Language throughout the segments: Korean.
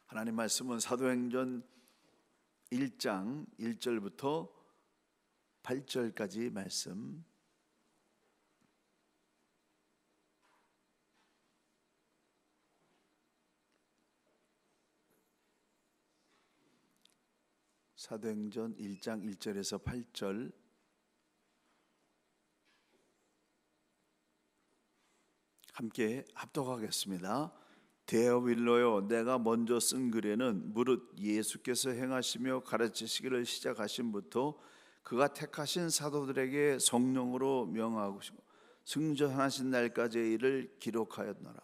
하나님 말씀은 사도행전 1장 1절부터 8절까지 말씀. 사도행전 1장 1절에서 8절. 함께 합독하겠습니다. 데어윌로요, 내가 먼저 쓴 글에는 무릇 예수께서 행하시며 가르치시기를 시작하신부터 그가 택하신 사도들에게 성령으로 명하시고 승천하신 날까지의 일을 기록하였노라.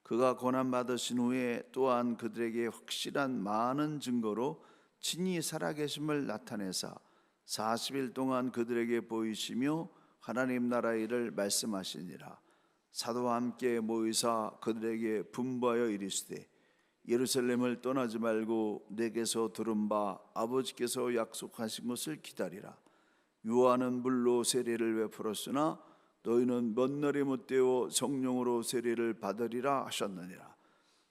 그가 고난받으신 후에 또한 그들에게 확실한 많은 증거로 친히 살아계심을 나타내사 40일 동안 그들에게 보이시며 하나님 나라의 일을 말씀하시니라. 사도와 함께 모이사 그들에게 분부하여 이르시되 예루살렘을 떠나지 말고 내게서 들은 바 아버지께서 약속하신 것을 기다리라. 요한은 물로 세례를 베풀었으나 너희는 몇 날이 못되어 성령으로 세례를 받으리라 하셨느니라.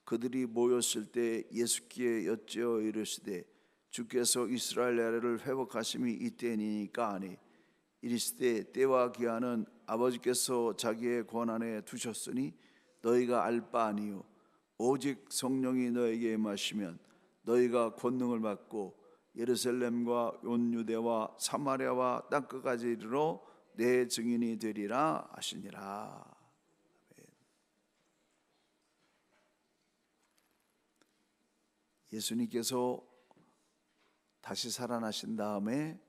그들이 모였을 때 예수께 여쭈어 이르시되 주께서 이스라엘 나라를 회복하심이 이때니까 하니 이르시되 때와 기한은 아버지께서 자기의 권한에 두셨으니 너희가 알 바 아니요 오직 성령이 너에게 임하시면 너희가 권능을 받고 예루살렘과 온 유대와 사마리아와 땅끝까지 이르러 내 증인이 되리라 하시니라. 예수님께서 다시 살아나신 다음에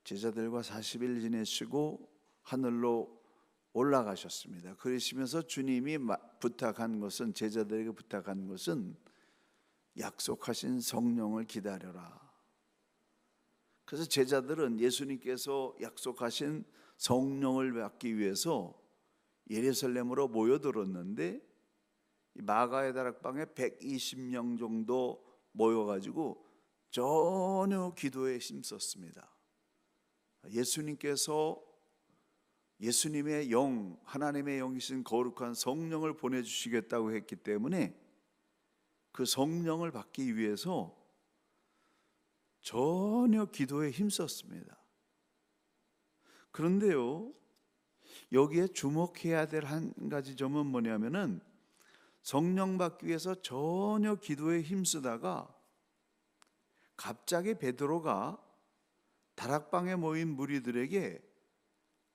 제자들과 40일 지내시고 하늘로 올라가셨습니다. 그러시면서 주님이 부탁한 것은, 제자들에게 부탁한 것은 약속하신 성령을 기다려라. 그래서 제자들은 예수님께서 약속하신 성령을 받기 위해서 예루살렘으로 모여들었는데 마가의 다락방에 120명 정도 모여가지고 전혀 기도에 힘썼습니다. 예수님께서 예수님의 영, 하나님의 영이신 거룩한 성령을 보내주시겠다고 했기 때문에 그 성령을 받기 위해서 전혀 기도에 힘썼습니다. 그런데요, 여기에 주목해야 될 한 가지 점은 뭐냐면은 성령 받기 위해서 전혀 기도에 힘쓰다가 갑자기 베드로가 다락방에 모인 무리들에게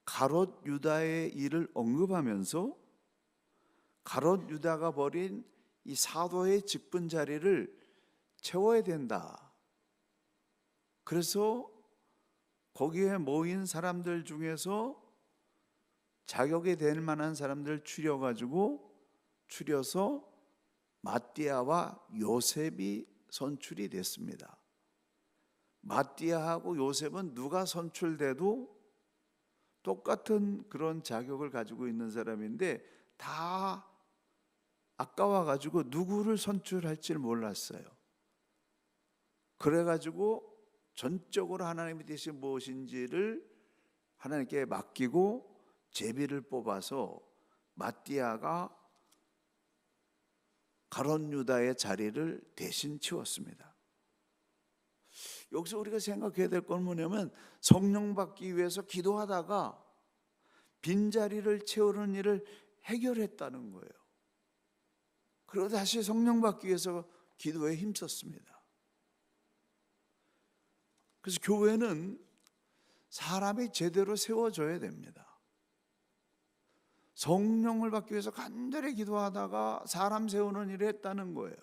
가롯 유다의 일을 언급하면서 가롯 유다가 버린 이 사도의 직분 자리를 채워야 된다. 그래서 거기에 모인 사람들 중에서 자격이 될 만한 사람들 추려서 마띠아와 요셉이 선출이 됐습니다. 마띠아하고 요셉은 누가 선출돼도 똑같은 그런 자격을 가지고 있는 사람인데 다 아까워가지고 누구를 선출할지 몰랐어요. 그래가지고 전적으로 하나님의 뜻이 무엇인지를 하나님께 맡기고 제비를 뽑아서 마띠아가 가롯 유다의 자리를 대신 채웠습니다. 여기서 우리가 생각해야 될 건 뭐냐면 성령 받기 위해서 기도하다가 빈자리를 채우는 일을 해결했다는 거예요. 그리고 다시 성령 받기 위해서 기도에 힘썼습니다. 그래서 교회는 사람이 제대로 세워져야 됩니다. 성령을 받기 위해서 간절히 기도하다가 사람 세우는 일을 했다는 거예요.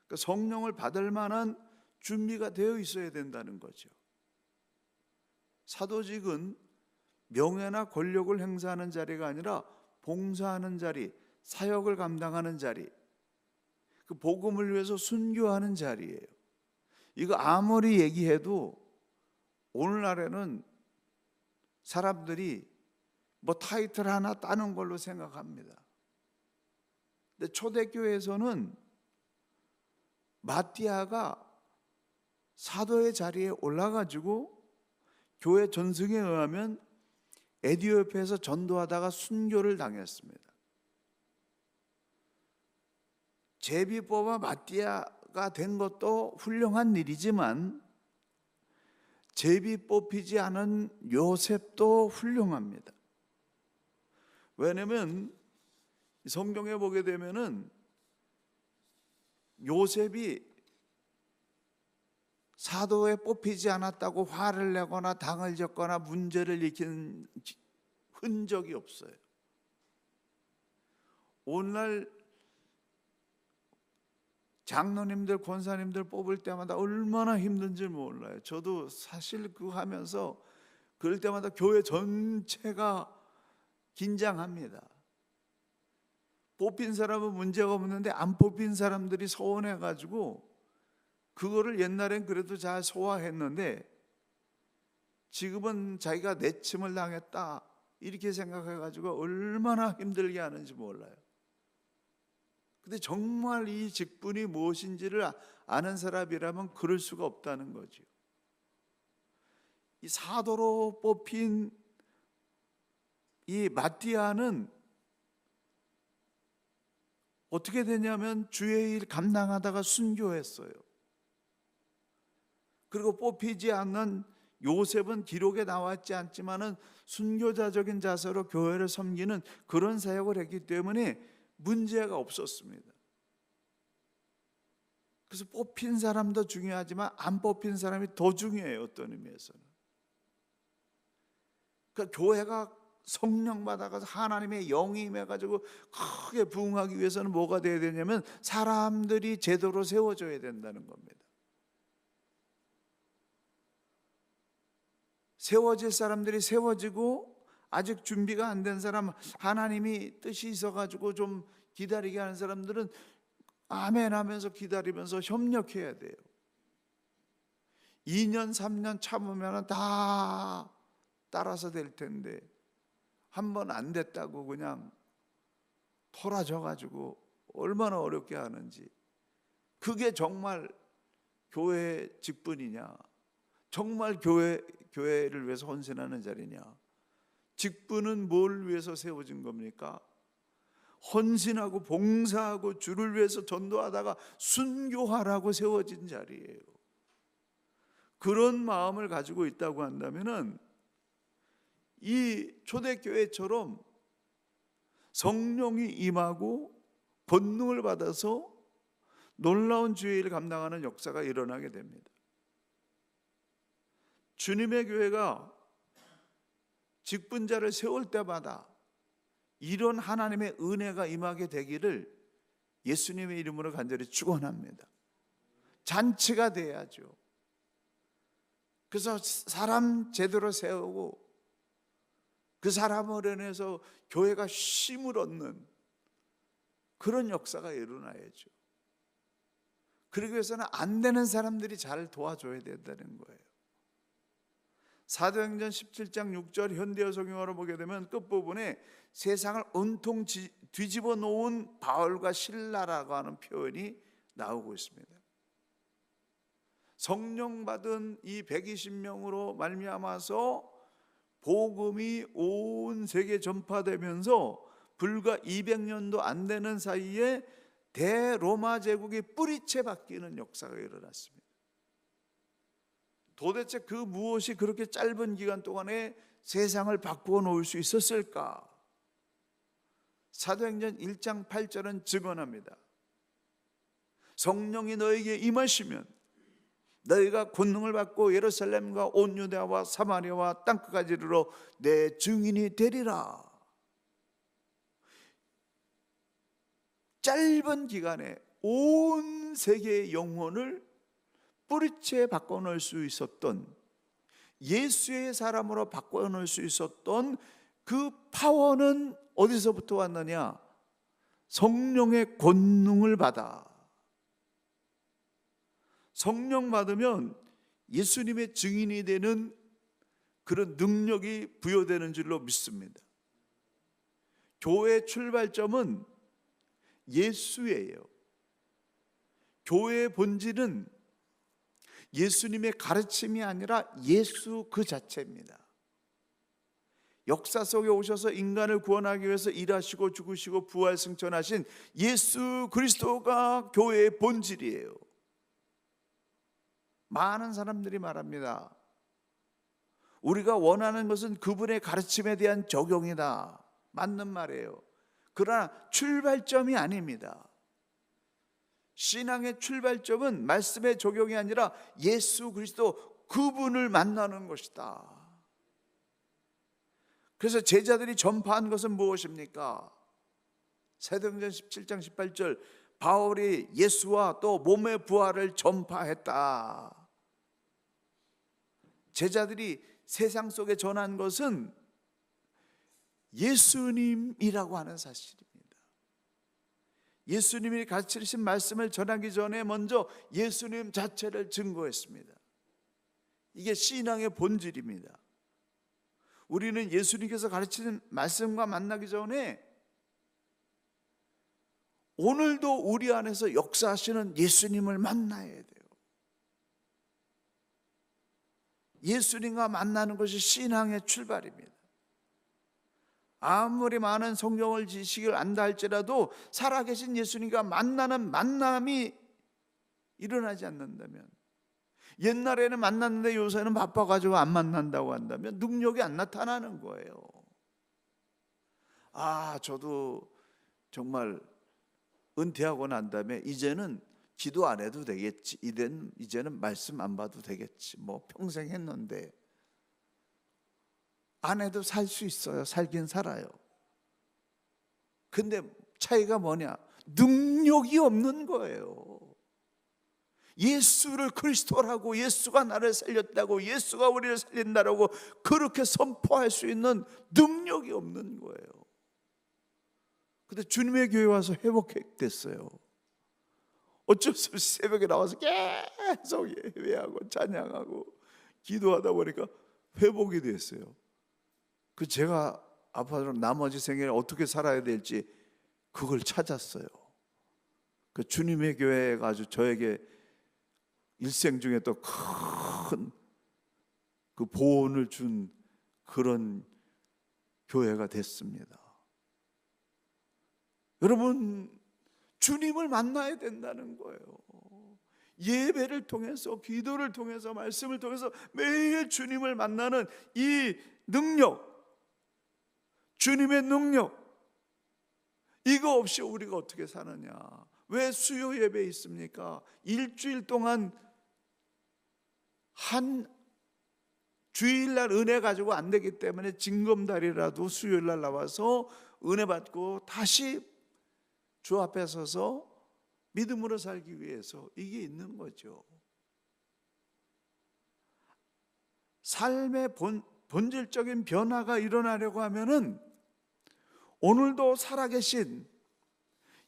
그러니까 성령을 받을 만한 준비가 되어 있어야 된다는 거죠. 사도직은 명예나 권력을 행사하는 자리가 아니라 봉사하는 자리, 사역을 감당하는 자리, 그 복음을 위해서 순교하는 자리예요. 이거 아무리 얘기해도 오늘날에는 사람들이 뭐 타이틀 하나 따는 걸로 생각합니다. 근데 초대교회에서는 마띠아가 사도의 자리에 올라가지고 교회 전승에 의하면 에디오피아에서 전도하다가 순교를 당했습니다. 제비 뽑아 마띠아가 된 것도 훌륭한 일이지만 제비 뽑히지 않은 요셉도 훌륭합니다. 왜냐하면 성경에 보게 되면은 요셉이 사도에 뽑히지 않았다고 화를 내거나 당을 졌거나 문제를 일으킨 흔적이 없어요. 오늘날 장로님들, 권사님들 뽑을 때마다 얼마나 힘든지 몰라요. 저도 사실 그거 하면서 그럴 때마다 교회 전체가 긴장합니다. 뽑힌 사람은 문제가 없는데 안 뽑힌 사람들이 서운해가지고 그거를 옛날엔 그래도 잘 소화했는데 지금은 자기가 내침을 당했다 이렇게 생각해가지고 얼마나 힘들게 하는지 몰라요. 근데 정말 이 직분이 무엇인지를 아는 사람이라면 그럴 수가 없다는 거죠. 이 사도로 뽑힌 이 마띠아는 어떻게 되냐면 주의 일 감당하다가 순교했어요. 그리고 뽑히지 않는 요셉은 기록에 나왔지 않지만은 순교자적인 자세로 교회를 섬기는 그런 사역을 했기 때문에 문제가 없었습니다. 그래서 뽑힌 사람도 중요하지만 안 뽑힌 사람이 더 중요해요. 어떤 의미에서는. 그러니까 교회가 성령 받아가서 하나님의 영이 임해가지고 크게 부흥하기 위해서는 뭐가 돼야 되냐면 사람들이 제대로 세워져야 된다는 겁니다. 세워질 사람들이 세워지고 아직 준비가 안 된 사람, 하나님이 뜻이 있어가지고 좀 기다리게 하는 사람들은 아멘 하면서 기다리면서 협력해야 돼요. 2년 3년 참으면 다 따라서 될 텐데 한 번 안 됐다고 그냥 토라져가지고 얼마나 어렵게 하는지. 그게 정말 교회의 직분이냐, 정말 교회를 위해서 헌신하는 자리냐. 직분은 뭘 위해서 세워진 겁니까? 헌신하고 봉사하고 주를 위해서 전도하다가 순교하라고 세워진 자리예요. 그런 마음을 가지고 있다고 한다면은 이 초대교회처럼 성령이 임하고 권능을 받아서 놀라운 주의 일을 감당하는 역사가 일어나게 됩니다. 주님의 교회가 직분자를 세울 때마다 이런 하나님의 은혜가 임하게 되기를 예수님의 이름으로 간절히 축원합니다. 잔치가 돼야죠. 그래서 사람 제대로 세우고 그 사람을 인해서 교회가 쉼을 얻는 그런 역사가 일어나야죠. 그러기 위해서는 안 되는 사람들이 잘 도와줘야 된다는 거예요. 사도행전 17장 6절 현대어 성경어로 보게 되면 끝부분에 세상을 온통 뒤집어 놓은 바울과 실라라고 하는 표현이 나오고 있습니다. 성령 받은 이 120명으로 말미암아서 복음이 온 세계 전파되면서 불과 200년도 안 되는 사이에 대로마 제국이 뿌리채 바뀌는 역사가 일어났습니다. 도대체 그 무엇이 그렇게 짧은 기간 동안에 세상을 바꾸어 놓을 수 있었을까? 사도행전 1장 8절은 증언합니다. 성령이 너에게 임하시면 너희가 권능을 받고 예루살렘과 온 유대와 사마리아와 땅끝까지 이르러 내 증인이 되리라. 짧은 기간에 온 세계의 영혼을 뿌리채 바꿔놓을 수 있었던, 예수의 사람으로 바꿔놓을 수 있었던 그 파워는 어디서부터 왔느냐? 성령의 권능을 받아. 성령 받으면 예수님의 증인이 되는 그런 능력이 부여되는 줄로 믿습니다. 교회의 출발점은 예수예요. 교회의 본질은 예수님의 가르침이 아니라 예수 그 자체입니다. 역사 속에 오셔서 인간을 구원하기 위해서 일하시고 죽으시고 부활 승천하신 예수 그리스도가 교회의 본질이에요. 많은 사람들이 말합니다. 우리가 원하는 것은 그분의 가르침에 대한 적용이다. 맞는 말이에요. 그러나 출발점이 아닙니다. 신앙의 출발점은 말씀의 적용이 아니라 예수 그리스도 그분을 만나는 것이다. 그래서 제자들이 전파한 것은 무엇입니까? 사도행전 17장 18절, 바울이 예수와 또 몸의 부활을 전파했다. 제자들이 세상 속에 전한 것은 예수님이라고 하는 사실입니다. 예수님이 가르치신 말씀을 전하기 전에 먼저 예수님 자체를 증거했습니다. 이게 신앙의 본질입니다. 우리는 예수님께서 가르치는 말씀과 만나기 전에 오늘도 우리 안에서 역사하시는 예수님을 만나야 돼요. 예수님과 만나는 것이 신앙의 출발입니다. 아무리 많은 성경을 지식을 안다 할지라도 살아계신 예수님과 만나는 만남이 일어나지 않는다면, 옛날에는 만났는데 요새는 바빠가지고 안 만난다고 한다면 능력이 안 나타나는 거예요. 저도 정말 은퇴하고 난 다음에 이제는 기도 안 해도 되겠지, 이제는 말씀 안 봐도 되겠지, 뭐 평생 했는데 안 해도 살 수 있어요. 살긴 살아요. 근데 차이가 뭐냐? 능력이 없는 거예요. 예수를 그리스도라고, 예수가 나를 살렸다고, 예수가 우리를 살린다라고 그렇게 선포할 수 있는 능력이 없는 거예요. 근데 주님의 교회 와서 회복됐어요. 어쩔 수 없이 새벽에 나와서 계속 예배하고 찬양하고 기도하다 보니까 회복이 됐어요. 제가 앞으로 나머지 생애를 어떻게 살아야 될지 그걸 찾았어요. 주님의 교회가 아주 저에게 일생 중에 또 큰 그 보온을 준 그런 교회가 됐습니다. 여러분, 주님을 만나야 된다는 거예요. 예배를 통해서, 기도를 통해서, 말씀을 통해서 매일 주님을 만나는 이 능력, 주님의 능력, 이거 없이 우리가 어떻게 사느냐? 왜 수요 예배 있습니까? 일주일 동안 한 주일날 은혜 가지고 안 되기 때문에 징검다리라도 수요일날 나와서 은혜 받고 다시 주 앞에 서서 믿음으로 살기 위해서 이게 있는 거죠. 삶의 본질적인 변화가 일어나려고 하면은 오늘도 살아계신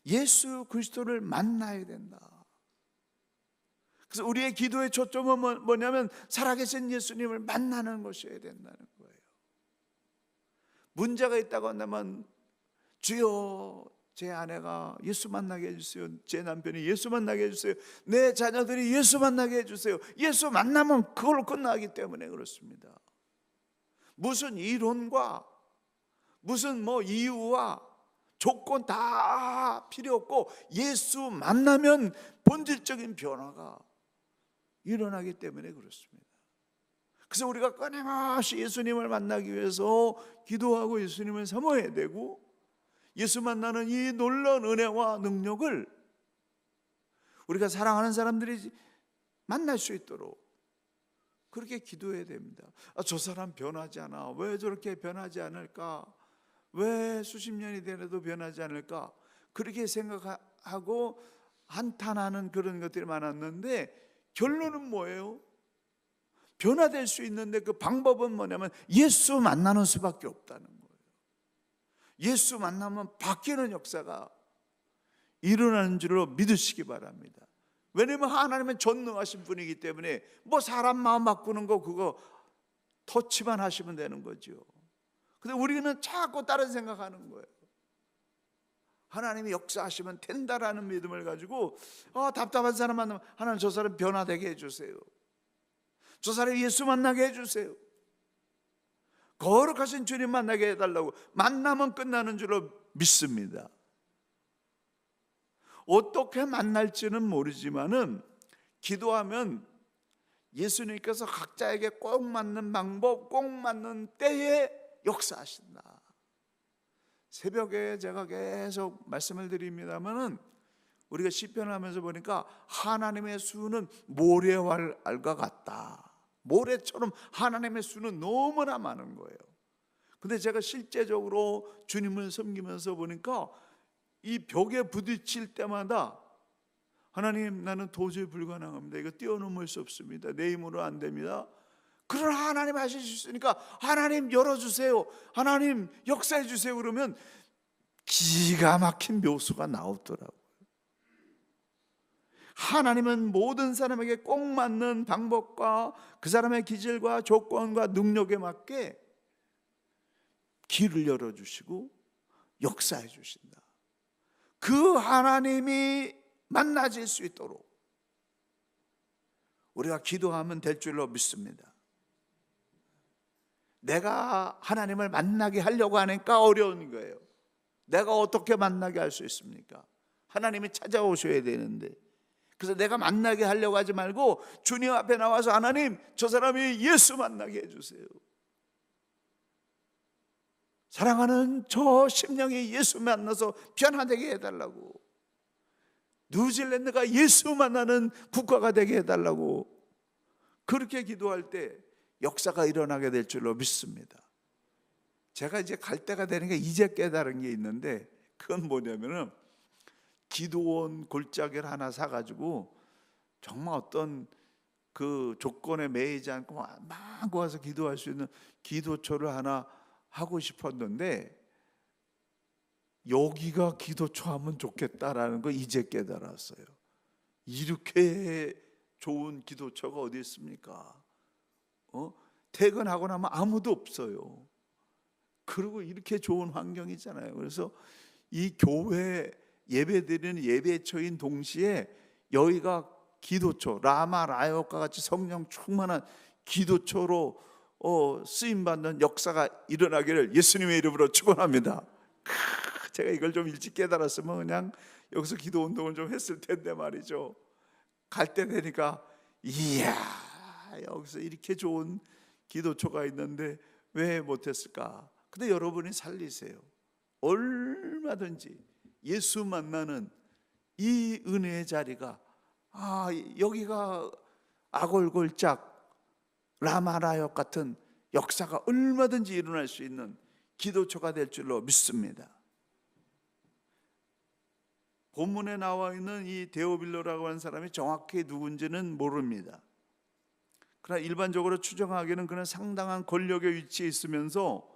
예수 그리스도를 만나야 된다. 그래서 우리의 기도의 초점은 뭐냐면 살아계신 예수님을 만나는 것이어야 된다는 거예요. 문제가 있다고 한다면 주여, 제 아내가 예수 만나게 해주세요. 제 남편이 예수 만나게 해주세요. 내 자녀들이 예수 만나게 해주세요. 예수 만나면 그걸로 끝나기 때문에 그렇습니다. 무슨 이론과 무슨 이유와 조건 다 필요 없고 예수 만나면 본질적인 변화가 일어나기 때문에 그렇습니다. 그래서 우리가 끊임없이 예수님을 만나기 위해서 기도하고 예수님을 사모해야 되고, 예수 만나는 이 놀라운 은혜와 능력을 우리가 사랑하는 사람들이 만날 수 있도록 그렇게 기도해야 됩니다. 저 사람 변하지 않아. 왜 저렇게 변하지 않을까? 왜 수십 년이 되어도 변하지 않을까? 그렇게 생각하고 한탄하는 그런 것들이 많았는데 결론은 뭐예요? 변화될 수 있는데 그 방법은 뭐냐면 예수 만나는 수밖에 없다는 거예요. 예수 만나면 바뀌는 역사가 일어나는 줄로 믿으시기 바랍니다. 왜냐하면 하나님은 전능하신 분이기 때문에 사람 마음 바꾸는 거 그거 터치만 하시면 되는 거죠. 근데 우리는 자꾸 다른 생각하는 거예요. 하나님이 역사하시면 된다라는 믿음을 가지고 답답한 사람 만나면 하나님 저 사람 변화되게 해주세요. 저 사람 예수 만나게 해주세요. 거룩하신 주님 만나게 해달라고 만나면 끝나는 줄로 믿습니다. 어떻게 만날지는 모르지만은 기도하면 예수님께서 각자에게 꼭 맞는 방법, 꼭 맞는 때에 역사하신다. 새벽에 제가 계속 말씀을 드립니다만은 우리가 시편을 하면서 보니까 하나님의 수는 모래알과 같다. 모래처럼 하나님의 수는 너무나 많은 거예요. 근데 제가 실제적으로 주님을 섬기면서 보니까 이 벽에 부딪힐 때마다 하나님, 나는 도저히 불가능합니다. 이거 뛰어넘을 수 없습니다. 내 힘으로 안 됩니다. 그러나 하나님 하실 수 있으니까 하나님 열어주세요, 하나님 역사해 주세요. 그러면 기가 막힌 묘수가 나오더라고요. 하나님은 모든 사람에게 꼭 맞는 방법과 그 사람의 기질과 조건과 능력에 맞게 길을 열어주시고 역사해 주신다. 그 하나님이 만나질 수 있도록 우리가 기도하면 될 줄로 믿습니다. 내가 하나님을 만나게 하려고 하니까 어려운 거예요. 내가 어떻게 만나게 할 수 있습니까? 하나님이 찾아오셔야 되는데. 그래서 내가 만나게 하려고 하지 말고 주님 앞에 나와서 하나님, 저 사람이 예수 만나게 해주세요. 사랑하는 저 심령이 예수 만나서 변화되게 해달라고, 뉴질랜드가 예수 만나는 국가가 되게 해달라고, 그렇게 기도할 때 역사가 일어나게 될 줄로 믿습니다. 제가 이제 갈 때가 되니까 이제 깨달은 게 있는데, 그건 뭐냐면은 기도원 골짜기를 하나 사가지고 정말 어떤 그 조건에 매이지 않고 막 와서 기도할 수 있는 기도처를 하나 하고 싶었는데, 여기가 기도처 하면 좋겠다라는 거 이제 깨달았어요. 이렇게 좋은 기도처가 어디 있습니까? 퇴근하고 나면 아무도 없어요. 그리고 이렇게 좋은 환경이잖아요. 그래서 이 교회 예배드리는 예배처인 동시에 여기가 기도처, 라마 라요과 같이 성령 충만한 기도처로 쓰임받는 역사가 일어나기를 예수님의 이름으로 축원합니다. 제가 이걸 좀 일찍 깨달았으면 그냥 여기서 기도 운동을 좀 했을 텐데 말이죠. 갈 때 되니까 이야, 여기서 이렇게 좋은 기도처가 있는데 왜 못했을까? 근데 여러분이 살리세요. 얼마든지 예수 만나는 이 은혜의 자리가, 여기가 아골골짝 라마라역 같은 역사가 얼마든지 일어날 수 있는 기도처가 될 줄로 믿습니다. 본문에 나와 있는 이 데오빌로라고 하는 사람이 정확히 누군지는 모릅니다. 그러나 일반적으로 추정하기에는 그는 상당한 권력의 위치에 있으면서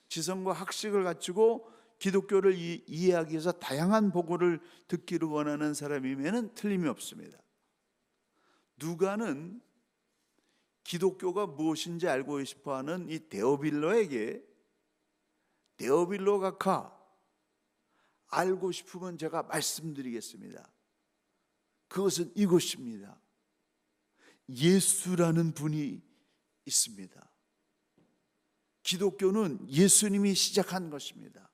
지성과 학식을 갖추고 기독교를 이해하기 위해서 다양한 보고를 듣기를 원하는 사람이면 틀림이 없습니다. 누가는 기독교가 무엇인지 알고 싶어하는 이 데오빌로에게 데오빌로가 알고 싶으면 제가 말씀드리겠습니다. 그것은 이것입니다. 예수라는 분이 있습니다. 기독교는 예수님이 시작한 것입니다.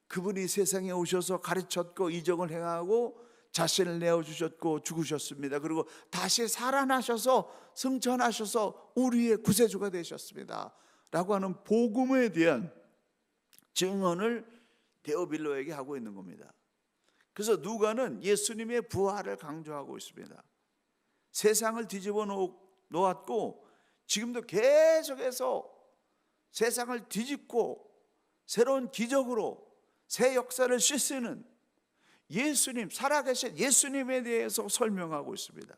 그분이 세상에 오셔서 가르쳤고 이적을 행하고 자신을 내어주셨고 죽으셨습니다. 그리고 다시 살아나셔서 승천하셔서 우리의 구세주가 되셨습니다 라고 하는 복음에 대한 증언을 데오빌로에게 하고 있는 겁니다. 그래서 누가는 예수님의 부활을 강조하고 있습니다. 세상을 뒤집어 놓았고 지금도 계속해서 세상을 뒤집고 새로운 기적으로 새 역사를 씻는 예수님, 살아계신 예수님에 대해서 설명하고 있습니다.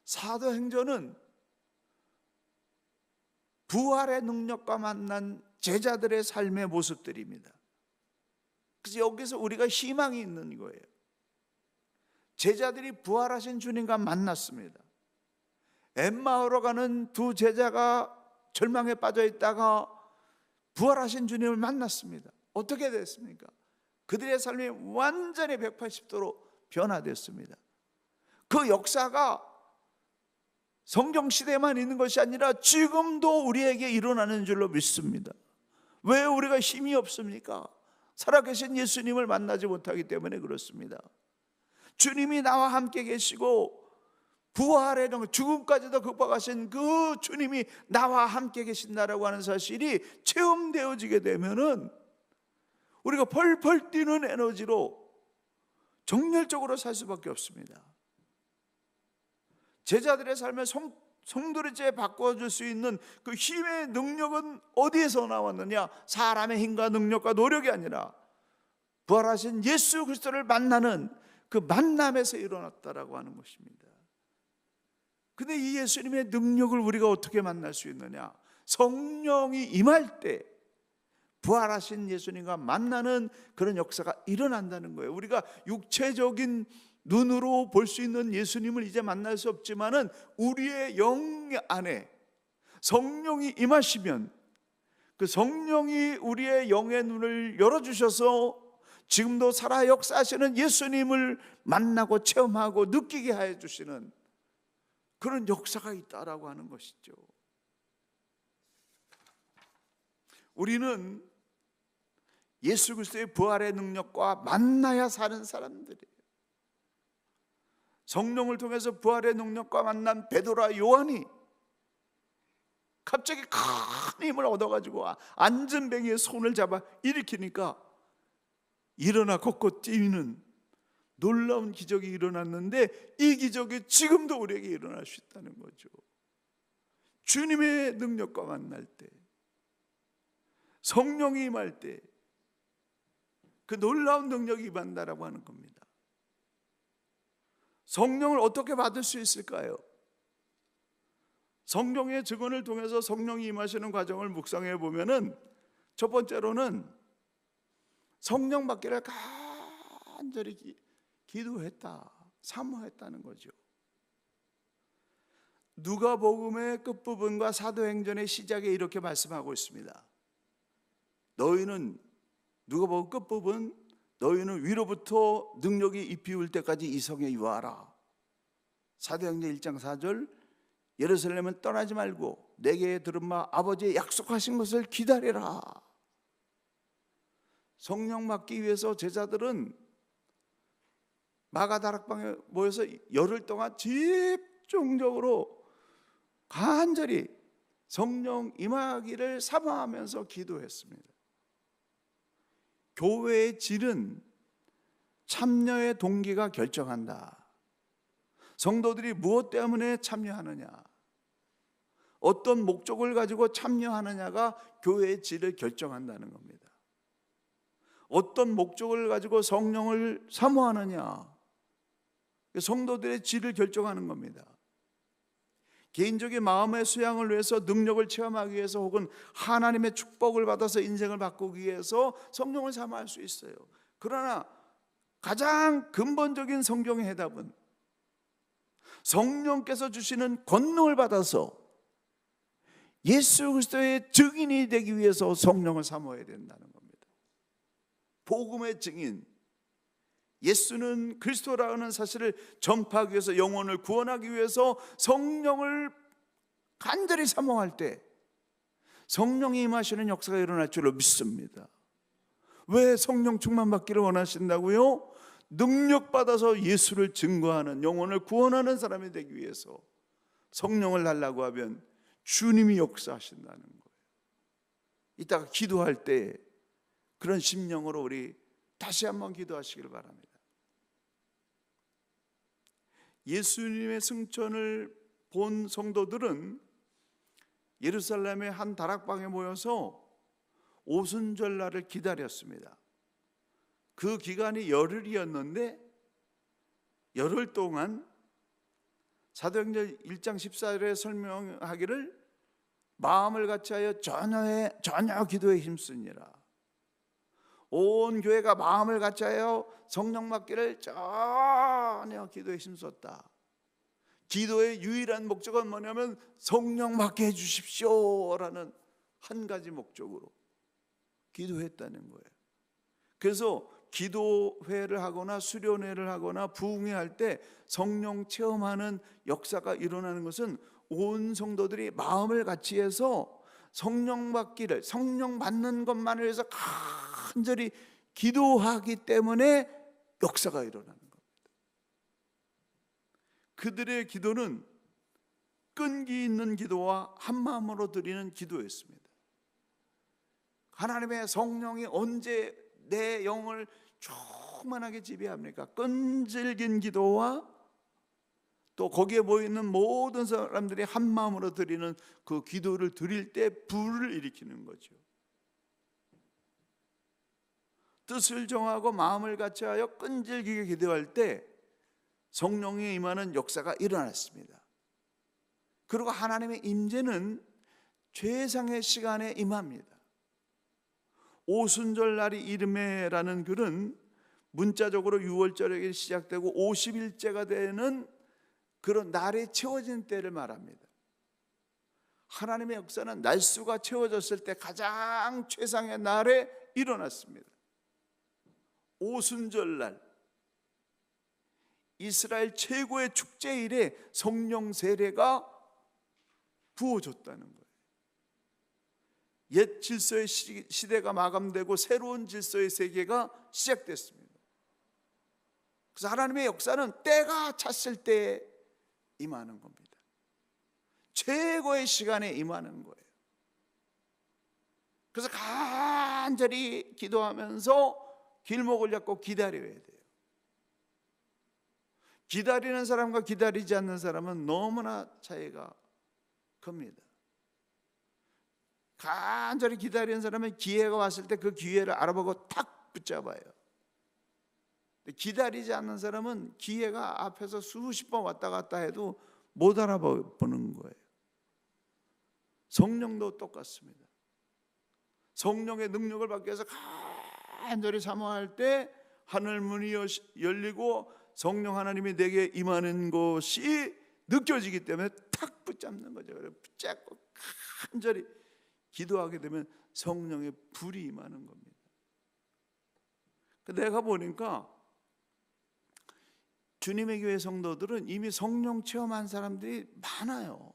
사도행전은 부활의 능력과 만난 제자들의 삶의 모습들입니다. 그래서 여기서 우리가 희망이 있는 거예요. 제자들이 부활하신 주님과 만났습니다. 엠마오로 가는 두 제자가 절망에 빠져 있다가 부활하신 주님을 만났습니다. 어떻게 됐습니까? 그들의 삶이 완전히 180도로 변화됐습니다. 그 역사가 성경 시대에만 있는 것이 아니라 지금도 우리에게 일어나는 줄로 믿습니다. 왜 우리가 힘이 없습니까? 살아계신 예수님을 만나지 못하기 때문에 그렇습니다. 주님이 나와 함께 계시고 부활의 죽음까지도 극복하신 그 주님이 나와 함께 계신다라고 하는 사실이 체험되어지게 되면은 우리가 펄펄 뛰는 에너지로 정열적으로 살 수밖에 없습니다. 제자들의 삶을 송두리째 바꿔줄 수 있는 그 힘의 능력은 어디에서 나왔느냐? 사람의 힘과 능력과 노력이 아니라 부활하신 예수 그리스도를 만나는 그 만남에서 일어났다라고 하는 것입니다. 근데 이 예수님의 능력을 우리가 어떻게 만날 수 있느냐? 성령이 임할 때 부활하신 예수님과 만나는 그런 역사가 일어난다는 거예요. 우리가 육체적인 눈으로 볼 수 있는 예수님을 이제 만날 수 없지만은 우리의 영 안에 성령이 임하시면 그 성령이 우리의 영의 눈을 열어주셔서 지금도 살아 역사하시는 예수님을 만나고 체험하고 느끼게 해 주시는 그런 역사가 있다라고 하는 것이죠. 우리는 예수 그리스도의 부활의 능력과 만나야 사는 사람들이에요. 성령을 통해서 부활의 능력과 만난 베드로와 요한이 갑자기 큰 힘을 얻어가지고 앉은 뱅이의 손을 잡아 일으키니까 일어나 걷고 뛰는 놀라운 기적이 일어났는데 이 기적이 지금도 우리에게 일어날 수 있다는 거죠. 주님의 능력과 만날 때, 성령이 임할 때 그 놀라운 능력이 임한다라고 하는 겁니다. 성령을 어떻게 받을 수 있을까요? 성령의 증언을 통해서 성령이 임하시는 과정을 묵상해 보면은 첫 번째로는 성령 받기를 간절히 기도했다, 사모했다는 거죠. 누가복음의 끝부분과 사도행전의 시작에 이렇게 말씀하고 있습니다. 너희는 누가복음 끝부분 너희는 위로부터 능력이 입히울 때까지 이 성에 유하라. 사도행전 1장 4절 예루살렘은 떠나지 말고 내게 들은 바 아버지의 약속하신 것을 기다리라. 성령 받기 위해서 제자들은 마가다락방에 모여서 열흘 동안 집중적으로 간절히 성령 임하기를 사모하면서 기도했습니다. 교회의 질은 참여의 동기가 결정한다. 성도들이 무엇 때문에 참여하느냐, 어떤 목적을 가지고 참여하느냐가 교회의 질을 결정한다는 겁니다. 어떤 목적을 가지고 성령을 사모하느냐, 성도들의 질을 결정하는 겁니다. 개인적인 마음의 수양을 위해서, 능력을 체험하기 위해서, 혹은 하나님의 축복을 받아서 인생을 바꾸기 위해서 성령을 사모할 수 있어요. 그러나 가장 근본적인 성경의 해답은 성령께서 주시는 권능을 받아서 예수 그리스도의 증인이 되기 위해서 성령을 사모해야 된다는 겁니다. 복음의 증인, 예수는 그리스도라는 사실을 전파하기 위해서, 영혼을 구원하기 위해서 성령을 간절히 사모할 때 성령이 임하시는 역사가 일어날 줄로 믿습니다. 왜 성령 충만 받기를 원하신다고요? 능력 받아서 예수를 증거하는, 영혼을 구원하는 사람이 되기 위해서 성령을 달라고 하면 주님이 역사하신다는 거예요. 이따가 기도할 때 그런 심령으로 우리 다시 한번 기도하시길 바랍니다. 예수님의 승천을 본 성도들은 예루살렘의 한 다락방에 모여서 오순절날을 기다렸습니다. 그 기간이 열흘이었는데 열흘 동안 사도행전 1장 14절에 설명하기를 마음을 같이하여 전혀 기도에 힘쓰니라. 온 교회가 마음을 같이하여 성령 받기를 전혀 기도에 힘썼다. 기도의 유일한 목적은 뭐냐면 성령 받게 해주십시오라는 한 가지 목적으로 기도했다는 거예요. 그래서 기도회를 하거나 수련회를 하거나 부흥회 할 때 성령 체험하는 역사가 일어나는 것은 온 성도들이 마음을 같이 해서 성령 받기를, 성령 받는 것만을 위해서 간절히 기도하기 때문에 역사가 일어나는 겁니다. 그들의 기도는 끈기 있는 기도와 한마음으로 드리는 기도였습니다. 하나님의 성령이 언제 내 영을 충만하게 지배합니까? 끈질긴 기도와 또 거기에 모이는 모든 사람들이 한마음으로 드리는 그 기도를 드릴 때 불을 일으키는 거죠. 뜻을 정하고 마음을 같이하여 끈질기게 기도할 때 성령이 임하는 역사가 일어났습니다. 그리고 하나님의 임재는 최상의 시간에 임합니다. 오순절 날이 이름에라는 글은 문자적으로 6월절에 시작되고 50일째가 되는 그런 날에 채워진 때를 말합니다. 하나님의 역사는 날수가 채워졌을 때 가장 최상의 날에 일어났습니다. 오순절날, 이스라엘 최고의 축제일에 성령 세례가 부어졌다는 거예요. 옛 질서의 시대가 마감되고 새로운 질서의 세계가 시작됐습니다. 그래서 하나님의 역사는 때가 찼을 때 임하는 겁니다. 최고의 시간에 임하는 거예요. 그래서 간절히 기도하면서 길목을 잡고 기다려야 돼요. 기다리는 사람과 기다리지 않는 사람은 너무나 차이가 큽니다. 간절히 기다리는 사람은 기회가 왔을 때 그 기회를 알아보고 탁 붙잡아요. 기다리지 않는 사람은 기회가 앞에서 수십 번 왔다 갔다 해도 못 알아보는 거예요. 성령도 똑같습니다. 성령의 능력을 받기 위해서 간절히 사모할 때 하늘 문이 열리고 성령 하나님이 내게 임하는 것이 느껴지기 때문에 탁 붙잡는 거죠. 붙잡고 간절히 기도하게 되면 성령의 불이 임하는 겁니다. 내가 보니까 주님의 교회 성도들은 이미 성령 체험한 사람들이 많아요.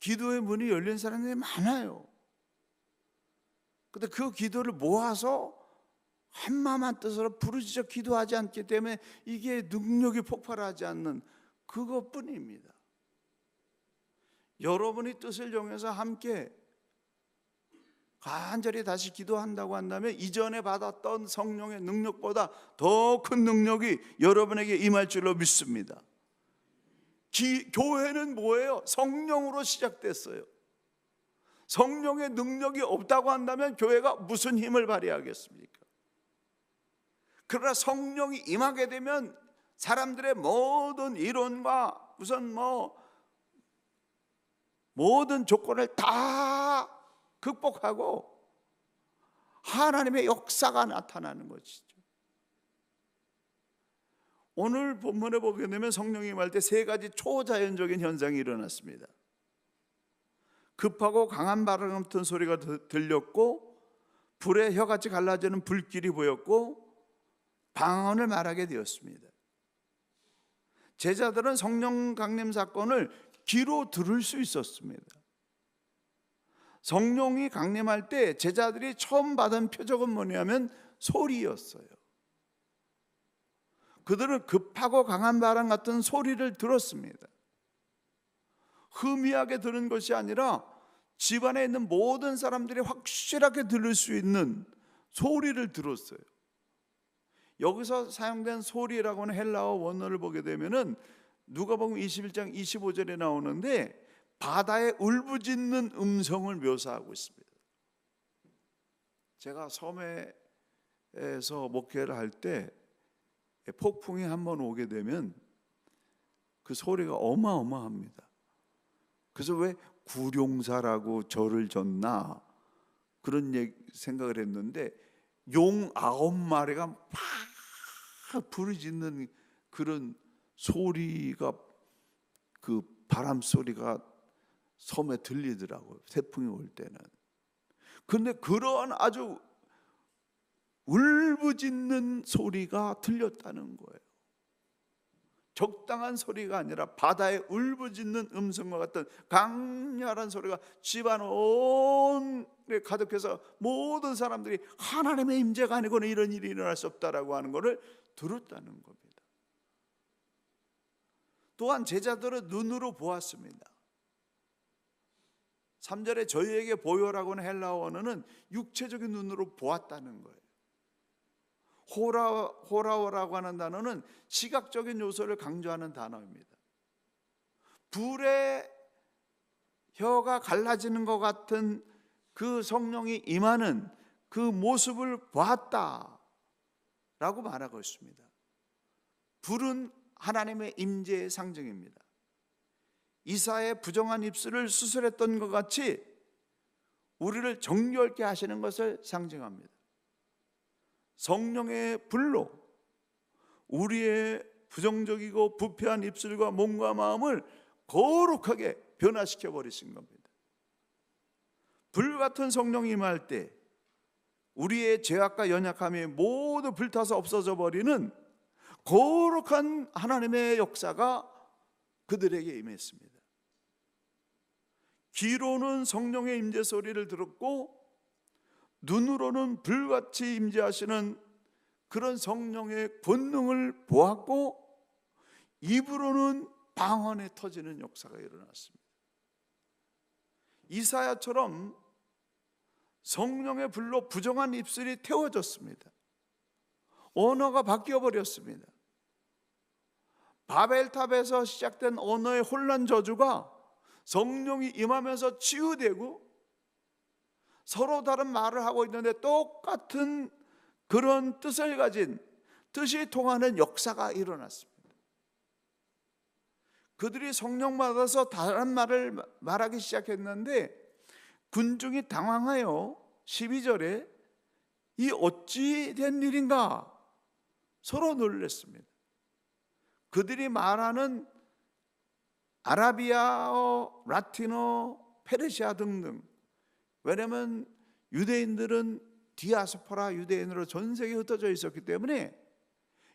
기도의 문이 열린 사람들이 많아요. 근데 그 기도를 모아서 한마음 한뜻으로 부르짖어 기도하지 않기 때문에 이게 능력이 폭발하지 않는 그것뿐입니다. 여러분이 뜻을 정해서 함께 간절히 다시 기도한다고 한다면 이전에 받았던 성령의 능력보다 더 큰 능력이 여러분에게 임할 줄로 믿습니다. 교회는 뭐예요? 성령으로 시작됐어요. 성령의 능력이 없다고 한다면 교회가 무슨 힘을 발휘하겠습니까? 그러나 성령이 임하게 되면 사람들의 모든 이론과 우선 모든 조건을 다 극복하고 하나님의 역사가 나타나는 것이죠. 오늘 본문에 보게 되면 성령이 임할 때 세 가지 초자연적인 현상이 일어났습니다. 급하고 강한 바람 같은 소리가 들렸고 불에 혀같이 갈라지는 불길이 보였고 방언을 말하게 되었습니다. 제자들은 성령 강림 사건을 귀로 들을 수 있었습니다. 성령이 강림할 때 제자들이 처음 받은 표적은 뭐냐면 소리였어요. 그들은 급하고 강한 바람 같은 소리를 들었습니다. 흐미하게 들은 것이 아니라 집안에 있는 모든 사람들이 확실하게 들을 수 있는 소리를 들었어요. 여기서 사용된 소리라고 하는 헬라어 원어를 보게 되면은 누가복음 21장 25절에 나오는데 바다의 울부짖는 음성을 묘사하고 있습니다. 제가 섬에서 목회를 할 때 폭풍이 한번 오게 되면 그 소리가 어마어마합니다. 그래서 왜 구룡사라고 절을 졌나 그런 생각을 했는데 용 9마리가 막 부르짖는 그런 소리가 그 바람 소리가 섬에 들리더라고요. 태풍이 올 때는. 그런데 그런 아주 울부짖는 소리가 들렸다는 거예요. 적당한 소리가 아니라 바다에 울부짖는 음성과 같은 강렬한 소리가 집안 온에 가득해서 모든 사람들이 하나님의 임재가 아니고는 이런 일이 일어날 수 없다라고 하는 것을 들었다는 겁니다. 또한 제자들은 눈으로 보았습니다. 3절에 저희에게 보여라고 하는 헬라어 언어는 육체적인 눈으로 보았다는 거예요. 호라오라고 하는 단어는 시각적인 요소를 강조하는 단어입니다. 불에 혀가 갈라지는 것 같은 그 성령이 임하는 그 모습을 보았다라고 말하고 있습니다. 불은 하나님의 임재의 상징입니다. 이사야의 부정한 입술을 수술했던 것 같이 우리를 정결케 하시는 것을 상징합니다. 성령의 불로 우리의 부정적이고 부패한 입술과 몸과 마음을 거룩하게 변화시켜 버리신 겁니다. 불같은 성령이 임할 때 우리의 죄악과 연약함이 모두 불타서 없어져 버리는 거룩한 하나님의 역사가 그들에게 임했습니다. 귀로는 성령의 임재 소리를 들었고 눈으로는 불같이 임재하시는 그런 성령의 권능을 보았고 입으로는 방언에 터지는 역사가 일어났습니다. 이사야처럼 성령의 불로 부정한 입술이 태워졌습니다. 언어가 바뀌어 버렸습니다. 바벨탑에서 시작된 언어의 혼란 저주가 성령이 임하면서 치유되고 서로 다른 말을 하고 있는데 똑같은 그런 뜻을 가진 뜻이 통하는 역사가 일어났습니다. 그들이 성령 받아서 다른 말을 말하기 시작했는데 군중이 당황하여 12절에 이 어찌 된 일인가 서로 놀랐습니다. 그들이 말하는 아라비아어, 라틴어, 페르시아 등등, 왜냐하면 유대인들은 디아스포라 유대인으로 전 세계에 흩어져 있었기 때문에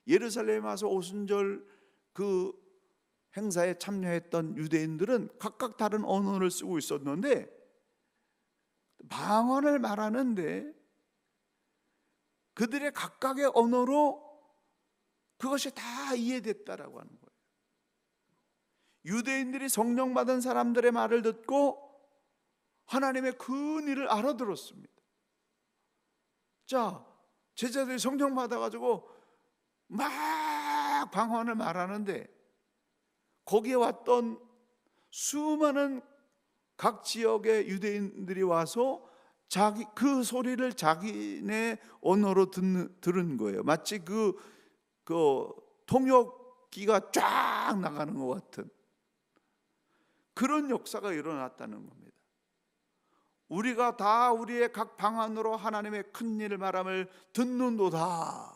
예루살렘에 와서 오순절 그 행사에 참여했던 유대인들은 각각 다른 언어를 쓰고 있었는데 방언을 말하는데 그들의 각각의 언어로 그것이 다 이해됐다라고 하는 거예요. 유대인들이 성령 받은 사람들의 말을 듣고 하나님의 큰 일을 알아들었습니다. 자, 제자들이 성령 받아가지고 막 방언을 말하는데 거기에 왔던 수많은 각 지역의 유대인들이 와서 그 소리를 자기네 언어로 들은 거예요. 마치 그 통역기가 쫙 나가는 것 같은 그런 역사가 일어났다는 겁니다. 우리가 다 우리의 각 방언으로 하나님의 큰 일을 말함을 듣는도다.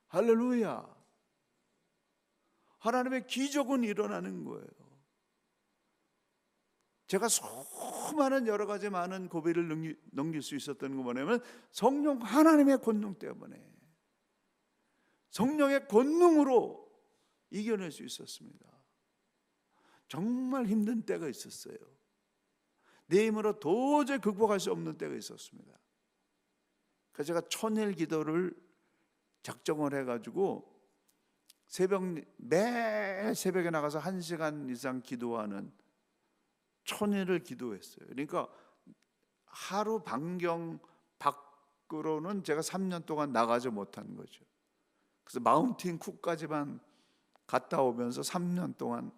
할렐루야. 하나님의 기적은 일어나는 거예요. 제가 수많은 여러 가지 많은 고비를 넘길 수 있었던 거 뭐냐면 성령 하나님의 권능 때문에, 성령의 권능으로 이겨낼 수 있었습니다. 정말 힘든 때가 있었어요. 내 힘으로 도저히 극복할 수 없는 때가 있었습니다. 그래서 제가 천일 기도를 작정을 해가지고 매일 새벽에 나가서 1시간 이상 기도하는 천일을 기도했어요. 그러니까 하루 반경 밖으로는 제가 3년 동안 나가지 못한 거죠. 그래서 마운틴 쿡까지만 갔다 오면서 3년 동안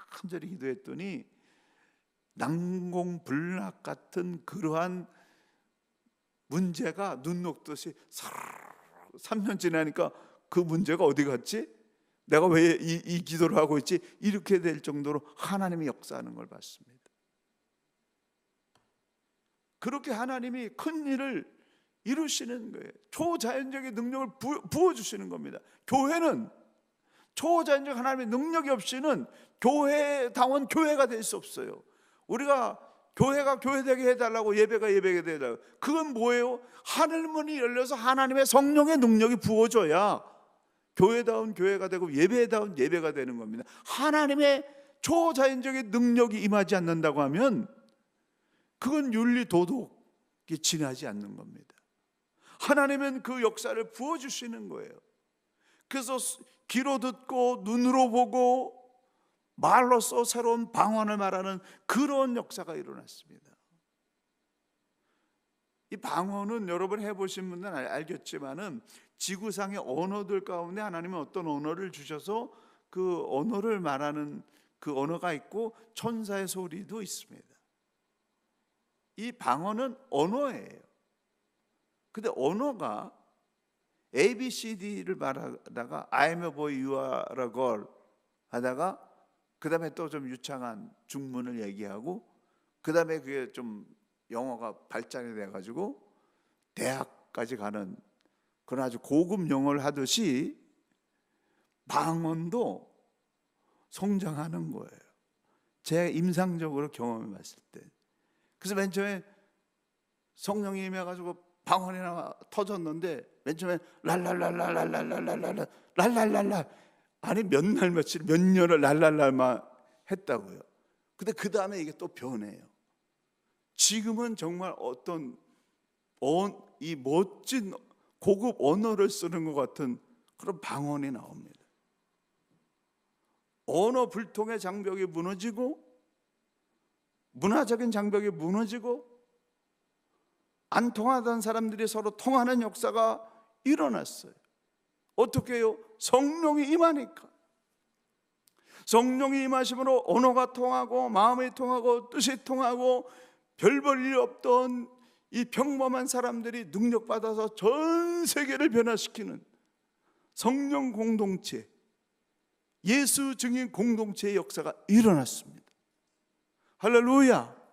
간절히 기도했더니 난공불락 같은 그러한 문제가 눈 녹듯이 3년 지나니까 그 문제가 어디 갔지? 내가 왜 이 기도를 하고 있지? 이렇게 될 정도로 하나님이 역사하는 걸 봤습니다. 그렇게 하나님이 큰 일을 이루시는 거예요. 초자연적인 능력을 부어주시는 겁니다. 교회는 초자연적 하나님의 능력이 없이는 교회다운 교회가 될 수 없어요. 우리가 교회가 교회되게 해달라고, 예배가 예배가 되달라고, 그건 뭐예요? 하늘문이 열려서 하나님의 성령의 능력이 부어져야 교회다운 교회가 되고 예배다운 예배가 되는 겁니다. 하나님의 초자연적인 능력이 임하지 않는다고 하면 그건 윤리 도덕이 지나지 않는 겁니다. 하나님은 그 역사를 부어주시는 거예요. 그래서 귀로 듣고 눈으로 보고 말로써 새로운 방언을 말하는 그런 역사가 일어났습니다. 이 방언은 여러분 해보신 분들은 알겠지만은 지구상의 언어들 가운데 하나님은 어떤 언어를 주셔서 그 언어를 말하는 그 언어가 있고 천사의 소리도 있습니다. 이 방언은 언어예요. 근데 언어가 ABCD를 말하다가 I'm a boy, you are a girl 하다가 그 다음에 또 좀 유창한 중문을 얘기하고 그 다음에 그게 좀 영어가 발전이 돼가지고 대학까지 가는 그런 아주 고급 영어를 하듯이 방언도 성장하는 거예요. 제 임상적으로 경험해 봤을 때. 그래서 맨 처음에 성령이 임해가지고 방언이 터졌는데 맨 처음에 랄랄랄랄랄랄랄랄랄랄랄랄 아니 몇 날 며칠 몇 년을 랄랄랄만 했다고요. 근데 그 다음에 이게 또 변해요. 지금은 정말 어떤 이 멋진 고급 언어를 쓰는 것 같은 그런 방언이 나옵니다. 언어 불통의 장벽이 무너지고 문화적인 장벽이 무너지고 안 통하던 사람들이 서로 통하는 역사가 일어났어요. 어떻게 해요? 성령이 임하니까. 성령이 임하심으로 언어가 통하고 마음이 통하고 뜻이 통하고 별 볼 일 없던 이 평범한 사람들이 능력받아서 전 세계를 변화시키는 성령 공동체, 예수 증인 공동체의 역사가 일어났습니다. 할렐루야.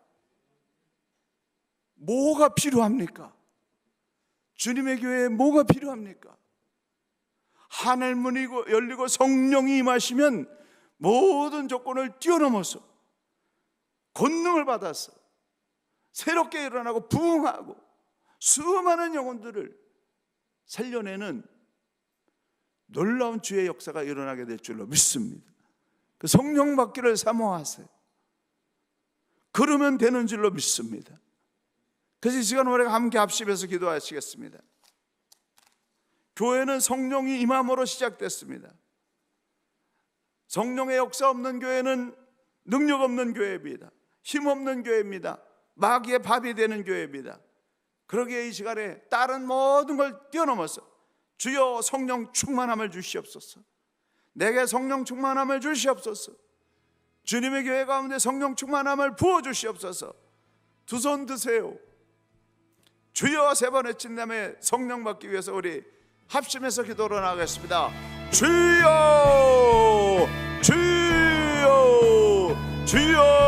뭐가 필요합니까? 주님의 교회에 뭐가 필요합니까? 하늘문이 열리고 성령이 임하시면 모든 조건을 뛰어넘어서 권능을 받아서 새롭게 일어나고 부흥하고 수많은 영혼들을 살려내는 놀라운 주의 역사가 일어나게 될 줄로 믿습니다. 그 성령 받기를 사모하세요. 그러면 되는 줄로 믿습니다. 그래서 이 시간 우리가 함께 합심해서 기도하시겠습니다. 교회는 성령이 임함으로 시작됐습니다. 성령의 역사 없는 교회는 능력 없는 교회입니다. 힘 없는 교회입니다. 마귀의 밥이 되는 교회입니다. 그러기에 이 시간에 다른 모든 걸 뛰어넘어서 주여 성령 충만함을 주시옵소서. 내게 성령 충만함을 주시옵소서. 주님의 교회 가운데 성령 충만함을 부어주시옵소서. 두 손 드세요. 주여 세 번 외친 다음에 성령 받기 위해서 우리 합심해서 기도로 나가겠습니다. 주여 주여 주여